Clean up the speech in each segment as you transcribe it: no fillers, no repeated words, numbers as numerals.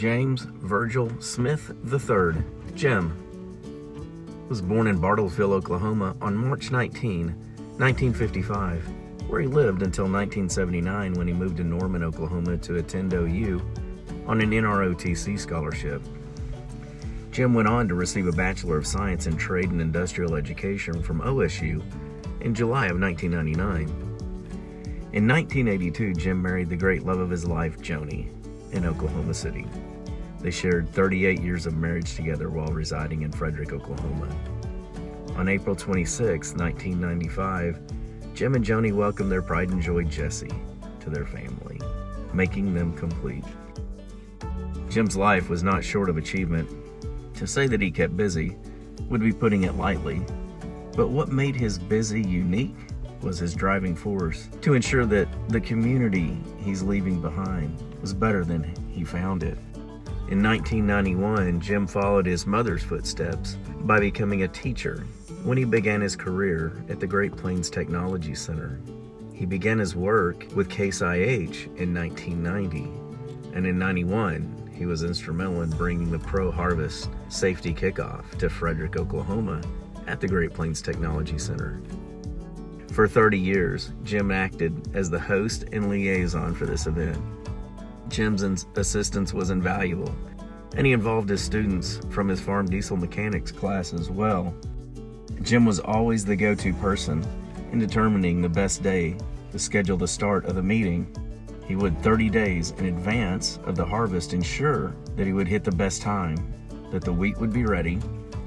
James Virgil Smith III, Jim, was born in Bartlesville, Oklahoma on March 19, 1955, where he lived until 1979 when he moved to Norman, Oklahoma to attend OU on an NROTC scholarship. Jim went on to receive a Bachelor of Science in Trade and Industrial Education from OSU in July of 1999. In 1982, Jim married the great love of his life, Joni, in Oklahoma City. They shared 38 years of marriage together while residing in Frederick, Oklahoma. On April 26, 1995, Jim and Joni welcomed their pride and joy, Jessie, to their family, making them complete. Jim's life was not short of achievement. To say that he kept busy would be putting it lightly, but what made his busy unique was his driving force to ensure that the community he's leaving behind was better than he found it. In 1991, Jim followed his mother's footsteps by becoming a teacher when he began his career at the Great Plains Technology Center. He began his work with Case IH in 1990, and in 91, he was instrumental in bringing the Pro-Harvest Safety Kickoff to Frederick, Oklahoma at the Great Plains Technology Center. For 30 years, Jim acted as the host and liaison for this event. Jim's assistance was invaluable, and he involved his students from his farm diesel mechanics class as well. Jim was always the go-to person in determining the best day to schedule the start of the meeting. He would 30 days in advance of the harvest ensure that he would hit the best time, that the wheat would be ready,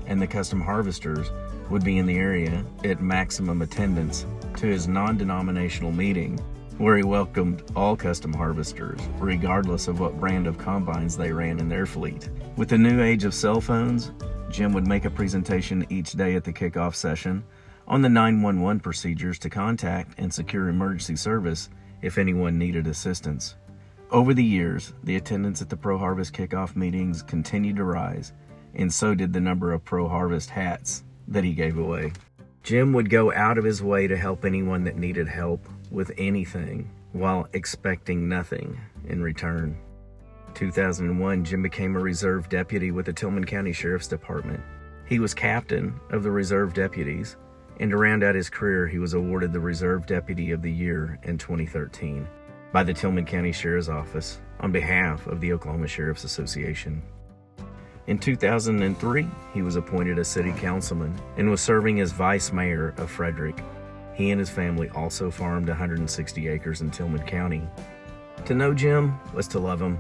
and the custom harvesters would be in the area at maximum attendance to his non-denominational meeting, where he welcomed all custom harvesters, regardless of what brand of combines they ran in their fleet. With the new age of cell phones, Jim would make a presentation each day at the kickoff session on the 911 procedures to contact and secure emergency service if anyone needed assistance. Over the years, the attendance at the Pro-Harvest kickoff meetings continued to rise, and so did the number of Pro-Harvest hats that he gave away. Jim would go out of his way to help anyone that needed help with anything while expecting nothing in return. In 2001, Jim became a reserve deputy with the Tillman County Sheriff's Department. He was captain of the reserve deputies, and to round out his career, he was awarded the Reserve Deputy of the Year in 2013 by the Tillman County Sheriff's Office on behalf of the Oklahoma Sheriff's Association. In 2003, he was appointed a city councilman and was serving as vice mayor of Frederick. He and his family also farmed 160 acres in Tillman County. To know Jim was to love him.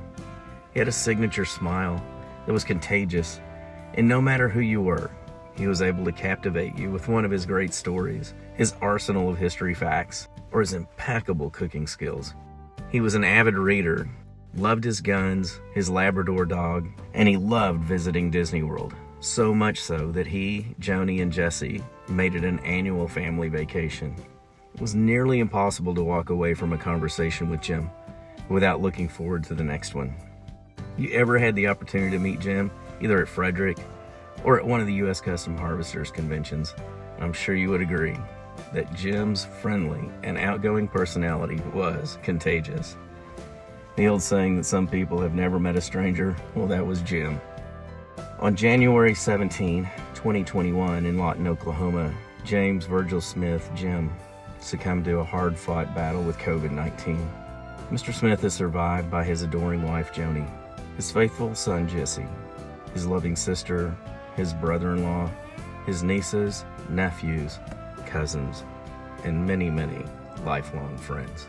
He had a signature smile that was contagious, and no matter who you were, he was able to captivate you with one of his great stories, his arsenal of history facts, or his impeccable cooking skills. He was an avid reader, loved his guns, his Labrador dog, and he loved visiting Disney World. So much so that he, Joni, and Jessie made it an annual family vacation. It was nearly impossible to walk away from a conversation with Jim without looking forward to the next one. You ever had the opportunity to meet Jim, either at Frederick or at one of the U.S. Custom Harvesters conventions, I'm sure you would agree that Jim's friendly and outgoing personality was contagious. The old saying that some people have never met a stranger, well, that was Jim. On January 17, 2021, in Lawton, Oklahoma, James Virgil Smith, Jim, succumbed to a hard-fought battle with COVID-19. Mr. Smith is survived by his adoring wife, Joni, his faithful son, Jesse, his loving sister, his brother-in-law, his nieces, nephews, cousins, and many, many lifelong friends.